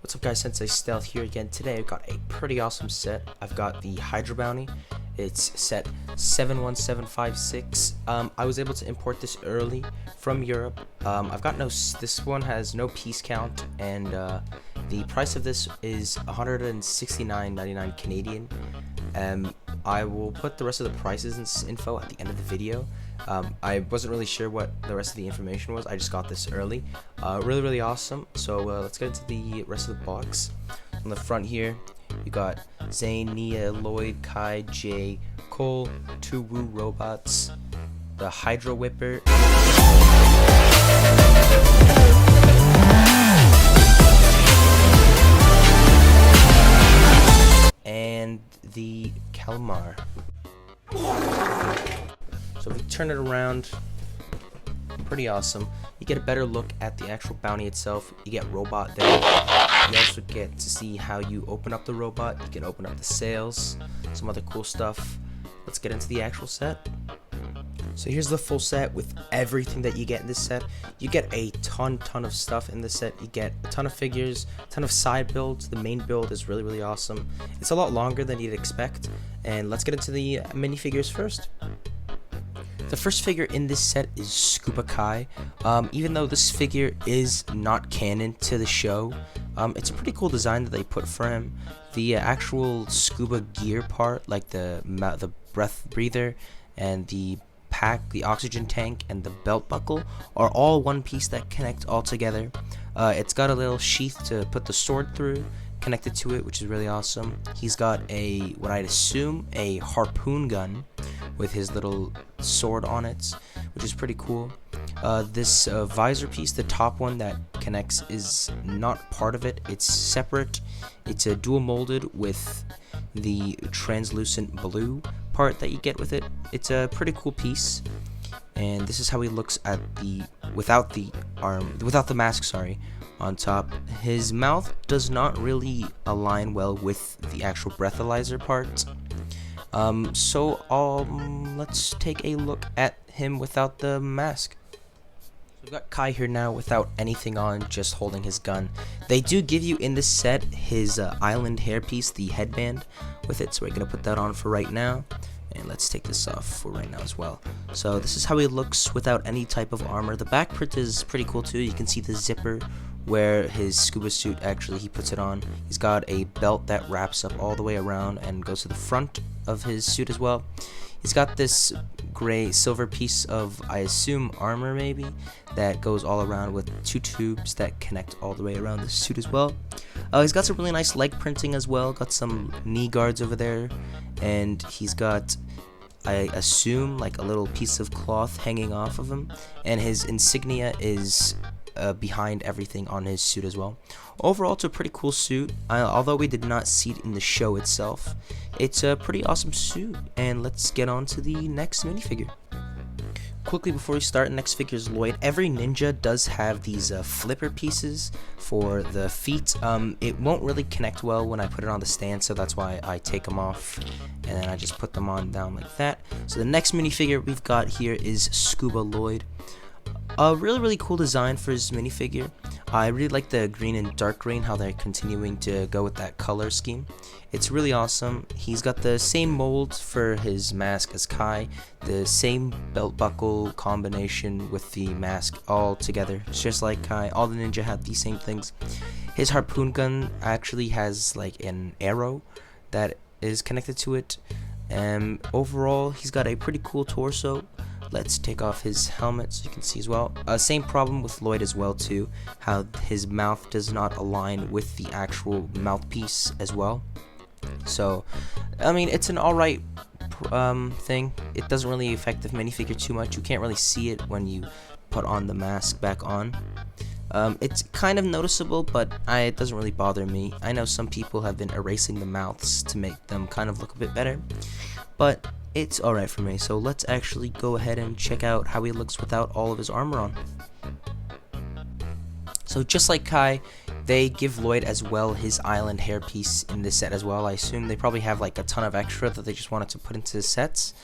What's up guys, Sensei Stealth here again. Today I've got a pretty awesome set. I've got the Hydrobounty. It's set 71756. I was able to import this early from Europe. This one has no piece count, and the price of this is 169.99 Canadian. I will put the rest of the prices and info at the end of the video. I wasn't really sure what the rest of the information was. I just got this early. Really awesome. So let's get into the rest of the box. On the front here, you got Zane, Nia, Lloyd, Kai, Jay, Coal, 2 Woo robots, the Hydro Whipper, and the Kalmar. So if we turn it around, pretty awesome. You get a better look at the actual bounty itself. You get robot there. You also get to see how you open up the robot. You can open up the sails, some other cool stuff. Let's get into the actual set. So here's the full set with everything that you get in this set. You get a ton of stuff in this set. You get a ton of figures, a ton of side builds. The main build is really awesome. It's a lot longer than you'd expect. And let's get into the minifigures first. The first figure in this set is Scuba Kai. Even though this figure is not canon to the show, it's a pretty cool design that they put for him. The actual scuba gear part, like the breath breather and the pack, the oxygen tank, and the belt buckle, are all one piece that connect all together. It's got a little sheath to put the sword through connected to it, which is really awesome. He's got what I'd assume a harpoon gun with his little sword on it, which is pretty cool. This visor piece, the top one that connects, is not part of it. It's separate. It's a dual molded with the translucent blue part that you get with it. It's a pretty cool piece, and this is how he looks at without the mask, sorry, on top. His mouth does not really align well with the actual breathalyzer part. Let's take a look at him without the mask. We've got Kai here now without anything on, just holding his gun. They do give you in this set his island hairpiece, the headband with it, so we're gonna put that on for right now. And let's take this off for right now as well. So this is how he looks without any type of armor. The back print is pretty cool too. You can see the zipper where his scuba suit, actually, he puts it on. He's got a belt that wraps up all the way around and goes to the front of his suit as well. He's got this gray silver piece of, I assume, armor maybe, that goes all around with 2 tubes that connect all the way around the suit as well. He's got some really nice leg printing as well, got some knee guards over there, and he's got, I assume, like a little piece of cloth hanging off of him, and his insignia is behind everything on his suit as well. Overall, it's a pretty cool suit. Although we did not see it in the show itself, it's a pretty awesome suit. And let's get on to the next minifigure. Quickly before we start, next figure is Lloyd. Every ninja does have these flipper pieces for the feet. It won't really connect well when I put it on the stand, so that's why I take them off and then I just put them on down like that. So the next minifigure we've got here is Scuba Lloyd. A really cool design for his minifigure. I really like the green and dark green, how they're continuing to go with that color scheme. It's really awesome. He's got the same mold for his mask as Kai, the same belt buckle combination with the mask all together. It's just like Kai. All the ninja have these same things. His harpoon gun actually has like an arrow that is connected to it. Overall, he's got a pretty cool torso. Let's take off his helmet so you can see as well. Same problem with Lloyd as well too, how his mouth does not align with the actual mouthpiece as well. So, I mean, it's an alright thing. It doesn't really affect the minifigure too much. You can't really see it when you put on the mask back on. It's kind of noticeable, but it doesn't really bother me. I know some people have been erasing the mouths to make them kind of look a bit better, but it's alright for me. So let's actually go ahead and check out how he looks without all of his armor on. So just like Kai, they give Lloyd as well his island hairpiece in this set as well. I assume they probably have like a ton of extra that they just wanted to put into the sets.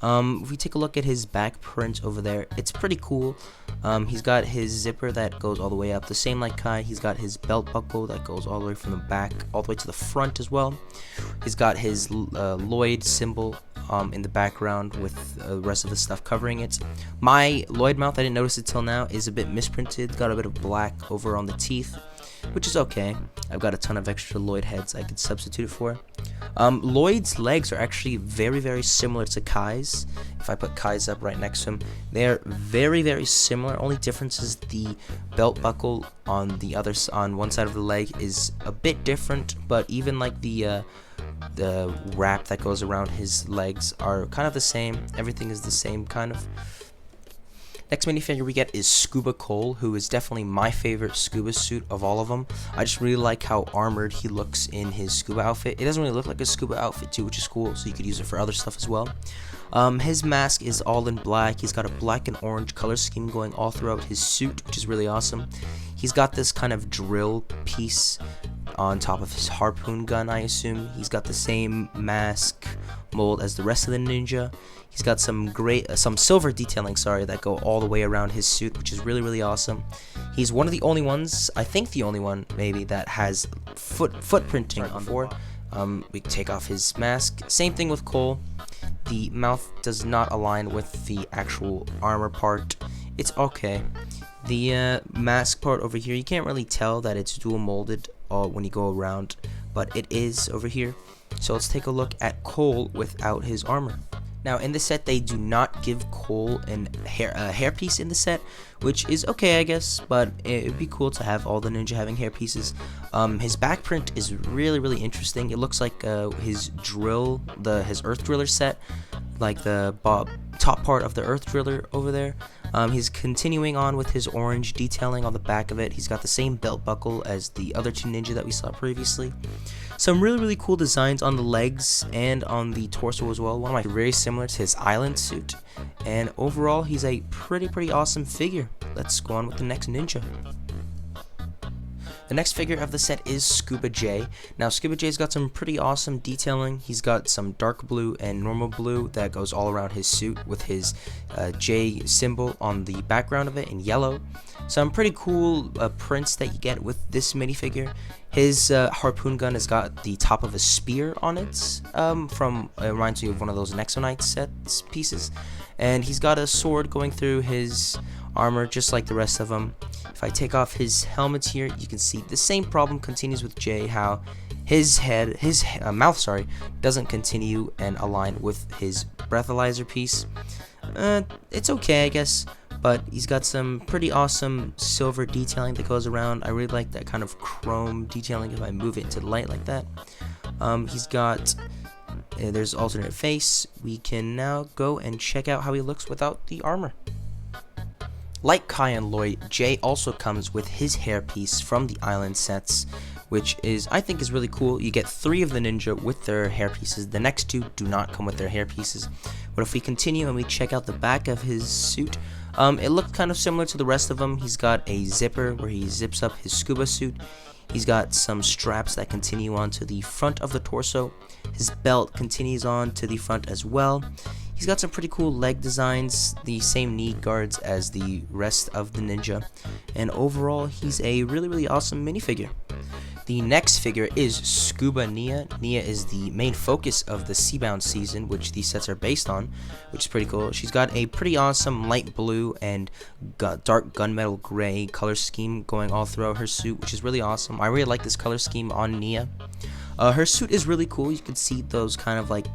If we take a look at his back print over there, it's pretty cool. He's got his zipper that goes all the way up, the same like Kai. He's got his belt buckle that goes all the way from the back all the way to the front as well. He's got his Lloyd symbol in the background with the rest of the stuff covering it. My Lloyd mouth, I didn't notice it till now, is a bit misprinted. Got a bit of black over on the teeth, which is okay. I've got a ton of extra Lloyd heads I could substitute it for. Lloyd's legs are actually very, very similar to Kai's. If I put Kai's up right next to him, they're very, very similar. Only difference is the belt buckle on one side of the leg is a bit different, but even like the wrap that goes around his legs are kind of the same. Everything is the same kind of. Next minifigure we get is Scuba Coal, who is definitely my favorite scuba suit of all of them. I just really like how armored he looks in his scuba outfit. It doesn't really look like a scuba outfit too, which is cool, so you could use it for other stuff as well. His mask is all in black. He's got a black and orange color scheme going all throughout his suit, which is really awesome. He's got this kind of drill piece on top of his harpoon gun, I assume. He's got the same mask mold as the rest of the ninja. He's got some silver detailing, that go all the way around his suit, which is really, really awesome. He's one of the only ones, I think the only one maybe, that has footprinting on board. We can take off his mask. Same thing with Cole. The mouth does not align with the actual armor part. It's okay. The mask part over here, you can't really tell that it's dual molded when you go around, but it is over here. So let's take a look at Cole without his armor. Now, in the set, they do not give Cole a hairpiece in the set, which is okay, I guess, but it'd be cool to have all the ninja having hairpieces. His back print is really, really interesting. It looks like his Earth Driller set, like the top part of the Earth Driller over there. He's continuing on with his orange detailing on the back of it. He's got the same belt buckle as the other two ninja that we saw previously. Some really, really cool designs on the legs and on the torso as well. One of my very similar to his island suit. And overall, he's a pretty awesome figure. Let's go on with the next ninja. The next figure of the set is Scuba Jay. Now, Scuba Jay's got some pretty awesome detailing. He's got some dark blue and normal blue that goes all around his suit with his J symbol on the background of it in yellow. Some pretty cool prints that you get with this minifigure. His harpoon gun has got the top of a spear on it, it reminds me of one of those Nexonite sets pieces. And he's got a sword going through his armor just like the rest of them. If I take off his helmet here, you can see the same problem continues with Jay, how his mouth doesn't continue and align with his breathalyzer piece. It's okay, I guess, but he's got some pretty awesome silver detailing that goes around. I really like that kind of chrome detailing if I move it into the light like that. He's got there's alternate face. We can now go and check out how he looks without the armor. Like Kai and Lloyd, Jay also comes with his hairpiece from the island sets, which I think is really cool. You get 3 of the ninja with their hairpieces. The next 2 do not come with their hairpieces. But if we continue and we check out the back of his suit, it looks kind of similar to the rest of them. He's got a zipper where he zips up his scuba suit. He's got some straps that continue on to the front of the torso. His belt continues on to the front as well. He's got some pretty cool leg designs, the same knee guards as the rest of the ninja, and overall he's a really awesome minifigure. The next figure is Scuba Nia. Nia is the main focus of the Seabound season, which these sets are based on, which is pretty cool. She's got a pretty awesome light blue and dark gunmetal gray color scheme going all throughout her suit, which is really awesome. I really like this color scheme on Nia. Her suit is really cool. You can see those kind of like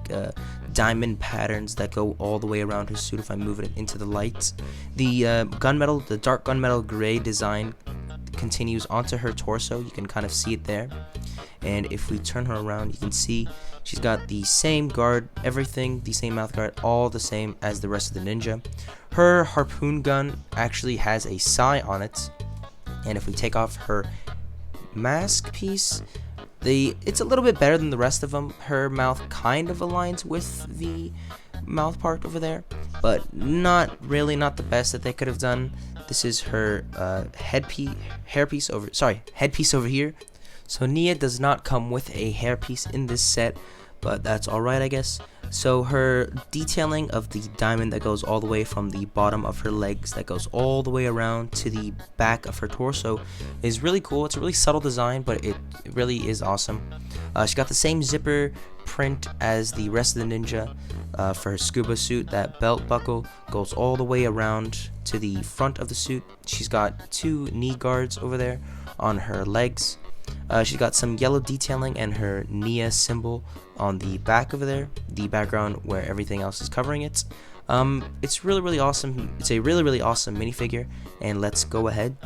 diamond patterns that go all the way around her suit if I move it into the light. The dark gunmetal gray design continues onto her torso. You can kind of see it there. And if we turn her around, you can see she's got the same guard, everything, the same mouth guard, all the same as the rest of the ninja. Her harpoon gun actually has a sai on it. And if we take off her mask piece, it's a little bit better than the rest of them. Her mouth kind of aligns with the mouth part over there, but not the best that they could have done. This is her headpiece over here. So Nia does not come with a hairpiece in this set, but that's alright, I guess. So her detailing of the diamond that goes all the way from the bottom of her legs, that goes all the way around to the back of her torso, is really cool. It's a really subtle design, but it really is awesome. She got the same zipper print as the rest of the ninja for her scuba suit. That belt buckle goes all the way around to the front of the suit. She's got 2 knee guards over there on her legs. She's got some yellow detailing and her Nia symbol on the back over there, the background where everything else is covering it. It's really awesome. It's a really awesome minifigure, and let's go ahead.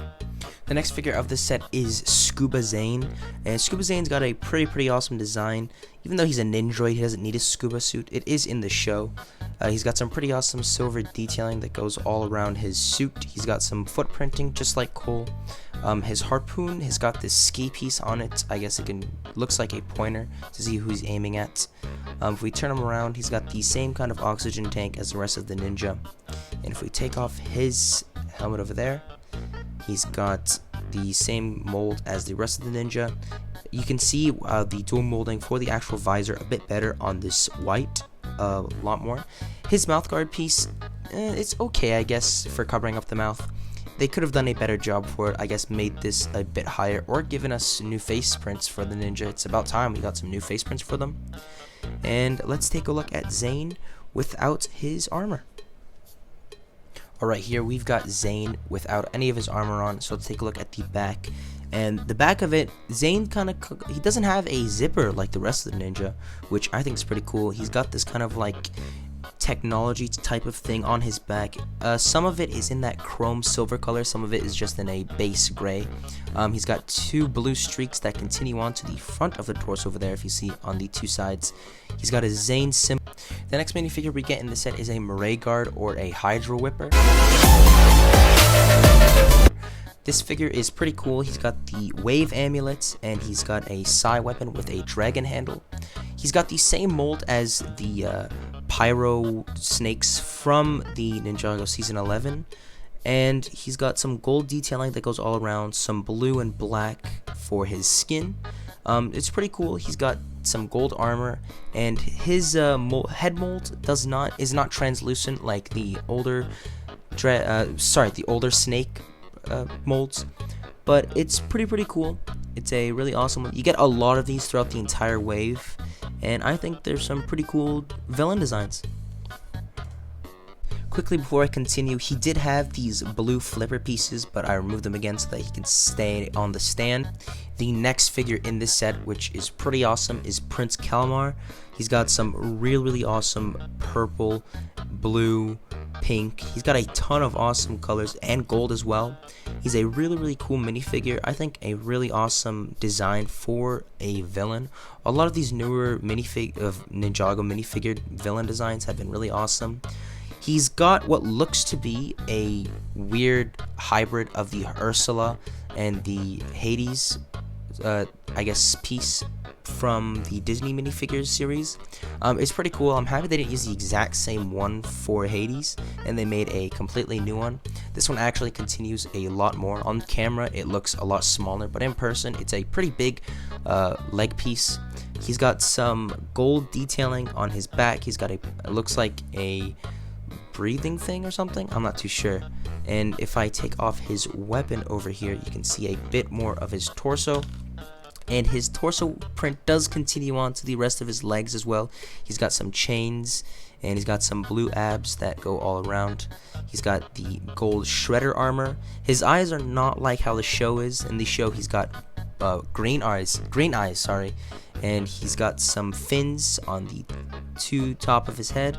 The next figure of this set is Scuba Zane, and Scuba Zane's got a pretty awesome design. Even though he's a ninja, he doesn't need a scuba suit. It is in the show. He's got some pretty awesome silver detailing that goes all around his suit. He's got some foot printing, just like Coal. His harpoon has got this ski piece on it. I guess looks like a pointer to see who he's aiming at. If we turn him around, he's got the same kind of oxygen tank as the rest of the ninja. And if we take off his helmet over there, he's got the same mold as the rest of the ninja. You can see the dual molding for the actual visor a bit better on this white, a lot more. His mouth guard piece, it's okay, I guess, for covering up the mouth. They could have done a better job for it, I guess, made this a bit higher, or given us new face prints for the ninja. It's about time we got some new face prints for them. And let's take a look at Zane without his armor. Alright, here we've got Zane without any of his armor on, so let's take a look at the back. And the back of it, Zane he doesn't have a zipper like the rest of the ninja, which I think is pretty cool. He's got this kind of like technology type of thing on his back. Some of it is in that chrome silver color, some of it is just in a base gray. He's got 2 blue streaks that continue on to the front of the torso over there, if you see on the 2 sides. He's got a Zane symbol. The next minifigure we get in this set is a Murray guard, or a Hydro whipper. This figure is pretty cool. He's got the wave amulets, and he's got a psi weapon with a dragon handle. He's got the same mold as the pyro snakes from the Ninjago season 11, and he's got some gold detailing that goes all around, some blue and black for his skin. It's pretty cool. He's got some gold armor, and his head mold is not translucent like the older snake molds, but it's pretty cool. It's a really awesome one. You get a lot of these throughout the entire wave, and I think there's some pretty cool villain designs. Quickly before I continue, he did have these blue flipper pieces, but I removed them again so that he can stay on the stand. The next figure in this set, which is pretty awesome, is Prince Kalmar. He's got some really awesome purple, blue, pink. He's got a ton of awesome colors and gold as well. He's a really cool minifigure. I think a really awesome design for a villain. A lot of these newer Ninjago minifigured villain designs have been really awesome. He's got what looks to be a weird hybrid of the Ursula and the Hades, I guess, piece from the Disney minifigures series. It's pretty cool. I'm happy they didn't use the exact same one for Hades, and they made a completely new one. This one actually continues a lot more. On camera, it looks a lot smaller, but in person, it's a pretty big leg piece. He's got some gold detailing on his back. He's got it looks like a breathing thing or something, I'm not too sure. And if I take off his weapon over here, you can see a bit more of his torso, and his torso print does continue on to the rest of his legs as well. He's got some chains, and he's got some blue abs that go all around. He's got the gold shredder armor. His eyes are not like how the show is. In the show, he's got green eyes, and he's got some fins on the top of his head,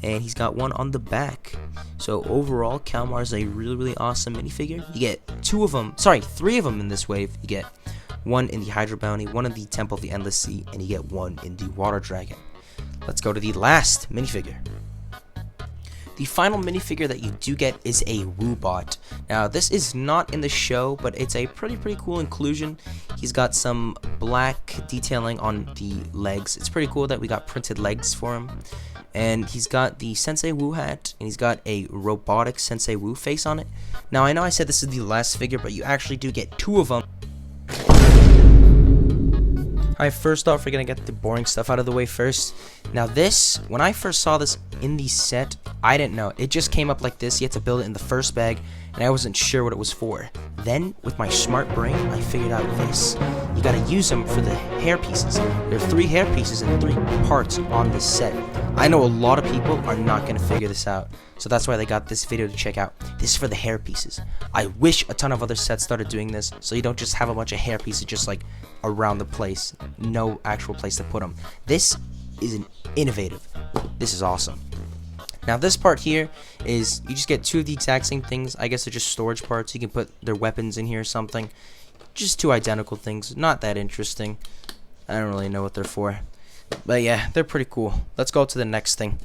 and he's got one on the back. So overall, Kalmar is a really awesome minifigure. You get 3 of them in this wave. You get one in the Hydrobounty, one in the Temple of the Endless Sea, and you get one in the Water Dragon. Let's go to the last minifigure. The final minifigure that you do get is a Woobot. Now, this is not in the show, but it's a pretty cool inclusion. He's got some black detailing on the legs. It's pretty cool that we got printed legs for him. And he's got the Sensei Wu hat, and he's got a robotic Sensei Wu face on it. Now, I know I said this is the last figure, but you actually do get 2 of them. Alright, first off, we're gonna get the boring stuff out of the way first. Now this, when I first saw this in the set, I didn't know. It just came up like this. You had to build it in the first bag, and I wasn't sure what it was for. Then, with my smart brain, I figured out this. You gotta use them for the hair pieces. There are 3 hair pieces and 3 parts on this set. I know a lot of people are not gonna figure this out, so that's why they got this video to check out. This is for the hair pieces. I wish a ton of other sets started doing this, so you don't just have a bunch of hair pieces just like around the place. No actual place to put them. This is innovative. This is awesome. Now this part here is, you just get 2 of the exact same things. I guess they're just storage parts. You can put their weapons in here or something. Just 2 identical things. Not that interesting. I don't really know what they're for. But yeah, they're pretty cool. Let's go to the next thing.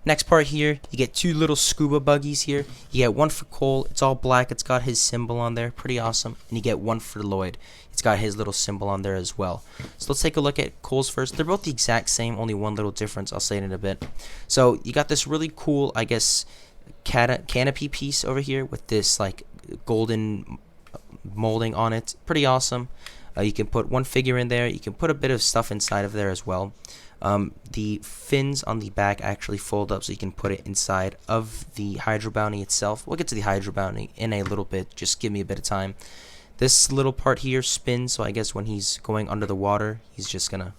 Next part here, you get 2 little scuba buggies here. You get 1 for Cole. It's all black. It's got his symbol on there. Pretty awesome. And you get 1 for Lloyd. It's got his little symbol on there as well. So let's take a look at Cole's first. They're both the exact same, only 1 little difference. I'll say it in a bit. So you got this really cool, I guess, canopy piece over here with this like golden molding on it. Pretty awesome. You can put 1 figure in there. You can put a bit of stuff inside of there as well. The fins on the back actually fold up, so you can put it inside of the Hydrobounty itself. We'll get to the Hydrobounty in a little bit. Just give me a bit of time. This little part here spins, so I guess when he's going under the water, he's just gonna,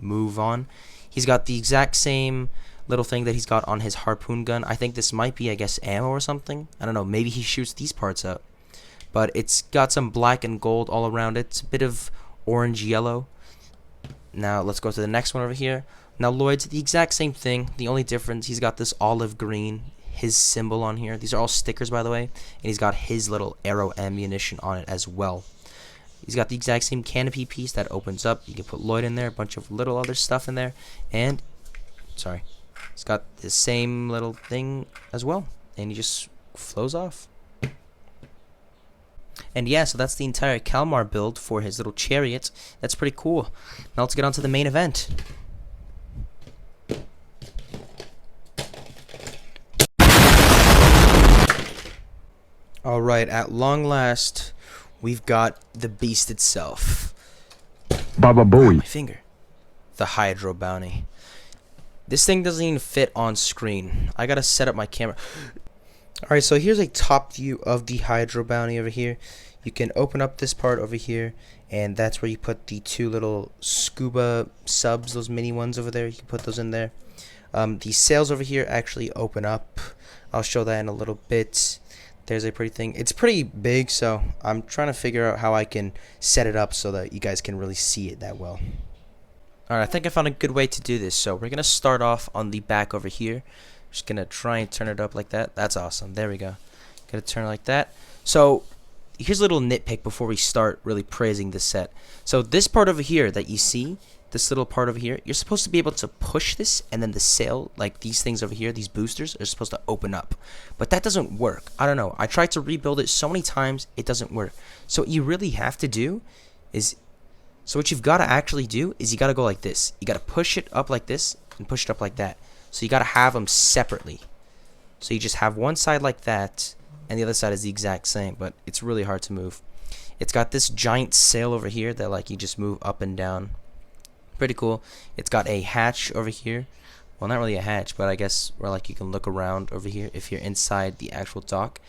move on. He's got the exact same little thing that he's got on his harpoon gun. I think this might be, I guess, ammo or something. I don't know. Maybe he shoots these parts out. But it's got some black and gold all around it. It's a bit of orange yellow. Now let's go to the next one over here. Now Lloyd's the exact same thing. The only difference, he's got this olive green, his symbol on here. These are all stickers, by the way. And he's got his little arrow ammunition on it as well. He's got the exact same canopy piece that opens up. You can put Lloyd in there, a bunch of little other stuff in there. And, sorry, he's got the same little thing as well. And he just flows off. And yeah, so that's the entire Kalmar build for his little chariot. That's pretty cool. Now let's get on to the main event. Alright, at long last, we've got the beast itself. Baba Booey. My finger. The Hydrobounty. This thing doesn't even fit on screen. I gotta set up my camera. Alright, so here's a top view of the Hydrobounty over here. You can open up this part over here, and that's where you put the 2 little scuba subs, those mini ones over there. You can put those in there. The sails over here actually open up. I'll show that in a little bit. There's a pretty thing. It's pretty big, so I'm trying to figure out how I can set it up so that you guys can really see it that well. Alright, I think I found a good way to do this. So we're going to start off on the back over here. Just going to try and turn it up like that. That's awesome. There we go. Going to turn it like that. So here's a little nitpick before we start really praising this set. So this part over here that you see, this little part over here, you're supposed to be able to push this, and then the sail, like these things over here, these boosters, are supposed to open up. But that doesn't work. I don't know. I tried to rebuild it so many times, it doesn't work. So what you really have to do is, so what you've got to actually do is you got to go like this. You got to push it up like this and push it up like that. So you got to have them separately. So you just have one side like that, and the other side is the exact same, but it's really hard to move. It's got this giant sail over here that like you just move up and down. Pretty cool. It's got a hatch over here. Well, not really a hatch, but I guess where like you can look around over here if you're inside the actual dock.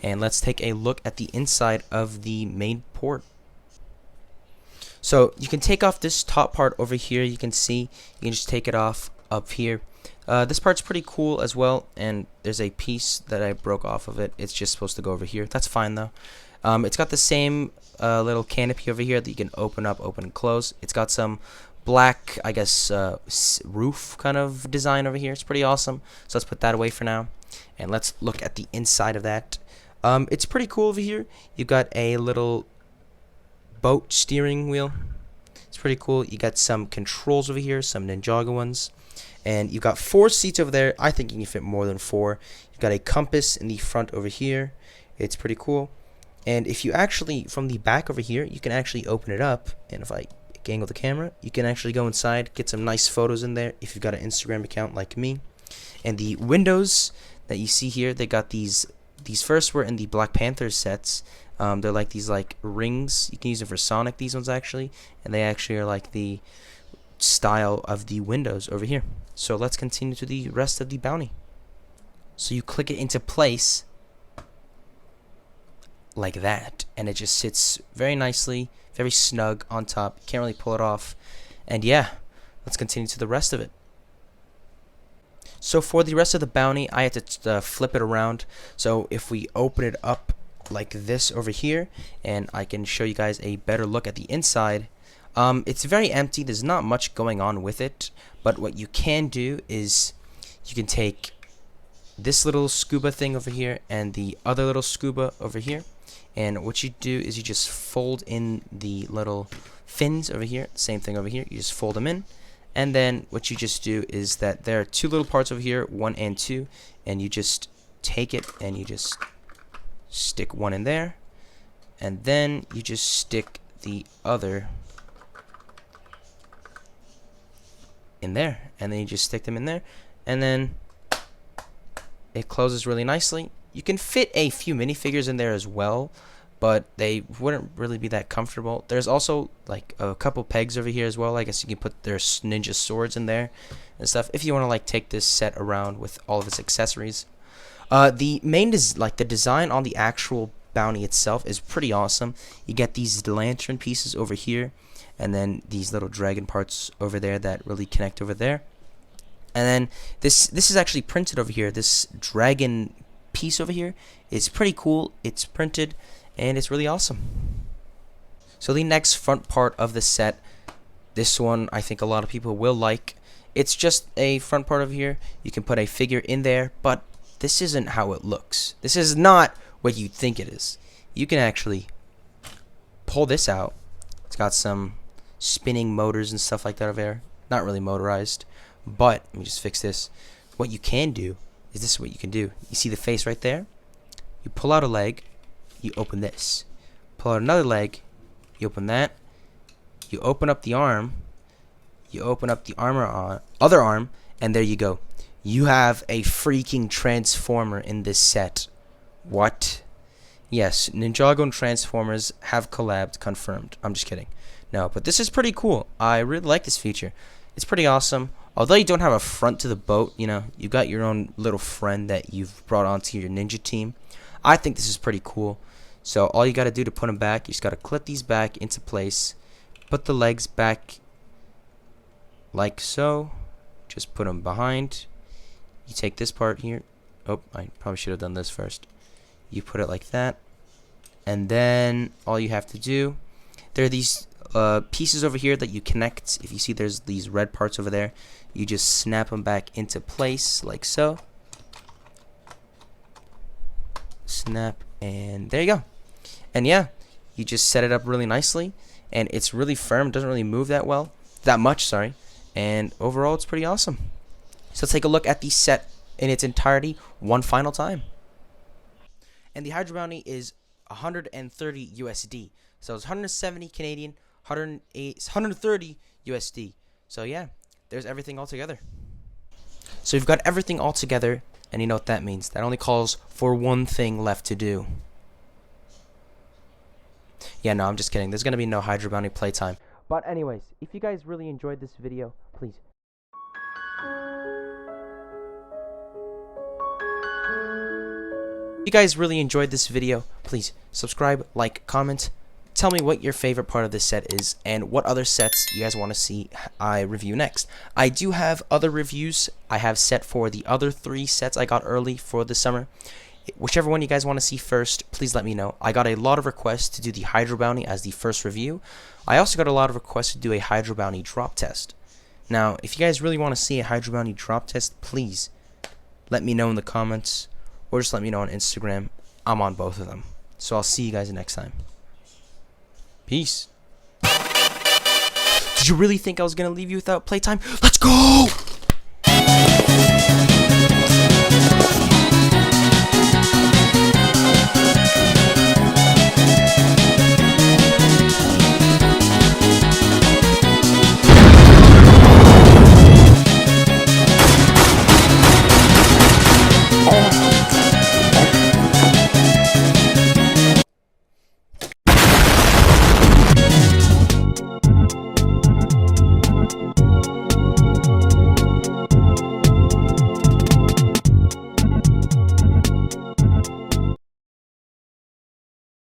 And let's take a look at the inside of the main port. So you can take off this top part over here. You can see you can just take it off up here. This part's pretty cool as well, and there's a piece that I broke off of it. It's just supposed to go over here. That's fine though. It's got the same little canopy over here that you can open up, open and close. It's got some black, I guess, roof kind of design over here. It's pretty awesome. So let's put that away for now, and let's look at the inside of that. It's pretty cool over here. You've got a little boat steering wheel. It's pretty cool. You got some controls over here, some Ninjago ones. And you've got 4 seats over there. I think you can fit more than 4. You've got a compass in the front over here. It's pretty cool. And if you actually, from the back over here, you can actually open it up. And if I angle the camera, you can actually go inside, get some nice photos in there if you've got an Instagram account like me. And the windows that you see here, they got these these first were in the Black Panther sets. They're like these like rings. You can use them for Sonic, these ones actually, and they actually are like the style of the windows over here. So let's continue to the rest of the bounty. So you click it into place like that, and it just sits very nicely, very snug on top. Can't really pull it off. And yeah, let's continue to the rest of it. So for the rest of the bounty, I had to flip it around. So if we open it up like this over here, and I can show you guys a better look at the inside, it's very empty. There's not much going on with it, but what you can do is you can take this little scuba thing over here and the other little scuba over here, and what you do is you just fold in the little fins over here. Same thing over here, you just fold them in, and then what you just do is that there are two little parts over here, 1 and 2, and you just take it and you just stick one in there, and then you just stick the other in there, and then you just stick them in there, and then it closes really nicely. You can fit a few minifigures in there as well, but they wouldn't really be that comfortable. There's also like a couple pegs over here as well. I guess you can put their ninja swords in there and stuff if you want to like take this set around with all of its accessories. The main the design on the actual bounty itself is pretty awesome. You get these lantern pieces over here, and then these little dragon parts over there that really connect over there. And then this is actually printed over here. This dragon piece over here is pretty cool. It's printed and it's really awesome. So the next front part of the set, this one I think a lot of people will like. It's just a front part over here. You can put a figure in there, but this isn't how it looks. This is not what you think it is. You can actually pull this out. It's got some spinning motors and stuff like that over there. Not really motorized, but let me just fix this. What you can do is this is what you can do. You see the face right there? You pull out a leg, you open this. Pull out another leg, you open that. You open up the arm, you open up the other arm, and there you go. You have a freaking Transformer in this set. What? Yes, Ninjago and Transformers have collabed, confirmed. I'm just kidding. No, but this is pretty cool. I really like this feature. It's pretty awesome. Although you don't have a front to the boat, you know, you got your own little friend that you've brought onto your ninja team. I think this is pretty cool. So all you got to do to put them back, you just got to clip these back into place. Put the legs back like so. Just put them behind. You take this part here. Oh, I probably should have done this first. You put it like that. And then all you have to do, there are these pieces over here that you connect. If you see there's these red parts over there, you just snap them back into place like so. Snap, and there you go. And yeah, you just set it up really nicely, and it's really firm, doesn't really move that much, and overall it's pretty awesome. So let's take a look at the set in its entirety one final time. And the Hydrobounty is 130 USD. So it's 170 Canadian, 130 USD. So yeah, there's everything all together. So you've got everything all together, and you know what that means. That only calls for one thing left to do. Yeah, no, I'm just kidding. There's going to be no Hydrobounty playtime. But anyways, if you guys really enjoyed this video, please subscribe, like, comment. Tell me what your favorite part of this set is and what other sets you guys want to see I review next. I do have other reviews I have set for the other 3 sets I got early for the summer. Whichever one you guys want to see first, please let me know. I got a lot of requests to do the Hydrobounty as the first review. I also got a lot of requests to do a Hydrobounty drop test. Now, if you guys really want to see a Hydrobounty drop test, please let me know in the comments or just let me know on Instagram. I'm on both of them. So I'll see you guys next time. Peace. Did you really think I was going to leave you without playtime? Let's go!